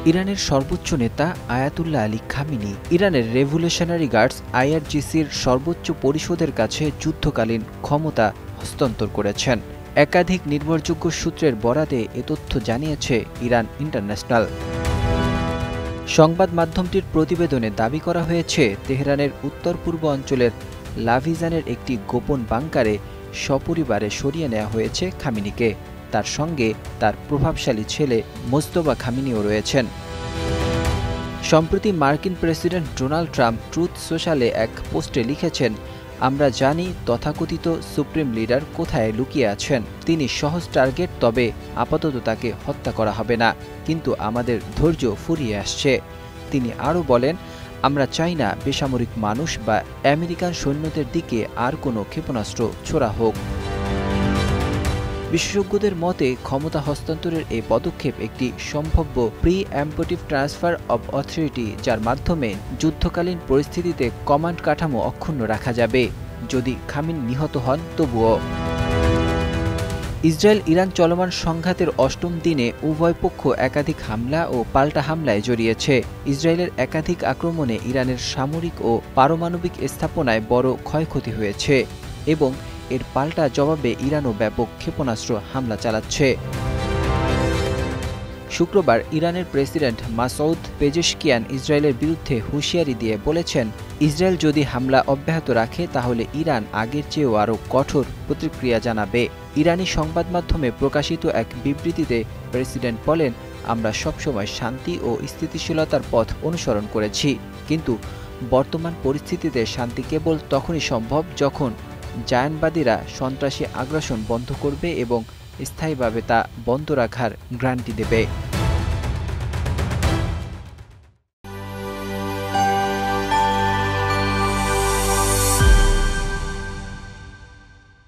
ইরানের সর্বোচ্চ নেতা আয়াতুল্লাহ আলী খামেনি ইরানের রেভলিউশনারি গার্ডস আইআরজিসির সর্বোচ্চ পরিষদের কাছে যুদ্ধকালীন ক্ষমতা হস্তান্তর করেছেন। একাধিক নির্ভরযোগ্য সূত্রের বরাতে এ তথ্য জানিয়েছে ইরান ইন্টারন্যাশনাল। সংবাদ মাধ্যমটির প্রতিবেদনে দাবি করা হয়েছে, তেহরানের উত্তর পূর্ব অঞ্চলের লাভিজানের একটি গোপন বাংকারে সপরিবারে সরিয়ে নেওয়া হয়েছে খামেনিকে। তার সঙ্গে তার প্রভাবশালী ছেলে মোজতবা খামেনিও রয়েছেন। সম্প্রতি মার্কিন প্রেসিডেন্ট ডোনাল্ড ট্রাম্প ট্রুথ সোশ্যালে এক পোস্টে লিখেছেন, আমরা জানি তথাকথিত সুপ্রিম লিডার কোথায় লুকিয়ে আছেন। তিনি সহজ টার্গেট, তবে আপাতত তাকে হত্যা করা হবে না, কিন্তু আমাদের ধৈর্য ফুরিয়ে আসছে। তিনি আরও বলেন, আমরা চাই না বেসামরিক মানুষ বা আমেরিকান সৈন্যদের দিকে আর কোনো ক্ষেপণাস্ত্র ছোড়া হোক। বিশেষজ্ঞদের মতে, ক্ষমতা হস্তান্তরের এই পদক্ষেপ একটি সম্ভাব্য প্রি-এম্পটিভ ট্রান্সফার অব অথরিটি, যার মাধ্যমে যুদ্ধকালীন পরিস্থিতিতে কমান্ড কাঠামো অক্ষুণ্ণ রাখা যাবে। যদি খামেনি নিহত হন তবুও। ইসরায়েল ইরান চলমান সংঘাতের অষ্টম দিনে উভয় পক্ষ একাধিক হামলা ও পাল্টা হামলায় জড়িয়েছে। ইসরায়েলের একাধিক আক্রমণে ইরানের সামরিক ও পারমাণবিক স্থাপনায় বড় ক্ষয়ক্ষতি হয়েছে এবং এর পাল্টা জবাবে ইরানও ব্যাপক ক্ষেপণাস্ত্র হামলা চালাচ্ছে। শুক্রবার ইরানের প্রেসিডেন্ট মাসউদ পেজেশকিয়ান ইসরায়েলের বিরুদ্ধে হুঁশিয়ারি দিয়ে বলেছেন, ইসরায়েল যদি হামলা অব্যাহত রাখে তাহলে ইরান আগের চেয়েও আরও কঠোর প্রতিক্রিয়া জানাবে। ইরানি সংবাদ মাধ্যমে প্রকাশিত এক বিবৃতিতে প্রেসিডেন্ট বলেন, আমরা সবসময় শান্তি ও স্থিতিশীলতার পথ অনুসরণ করেছি, কিন্তু বর্তমান পরিস্থিতিতে শান্তি কেবল তখনই সম্ভব যখন জায়নবাদীরা সন্ত্রাসী আগ্রাসন বন্ধ করবে এবং স্থায়ীভাবে তা বন্ধ রাখার গ্যারান্টি দেবে।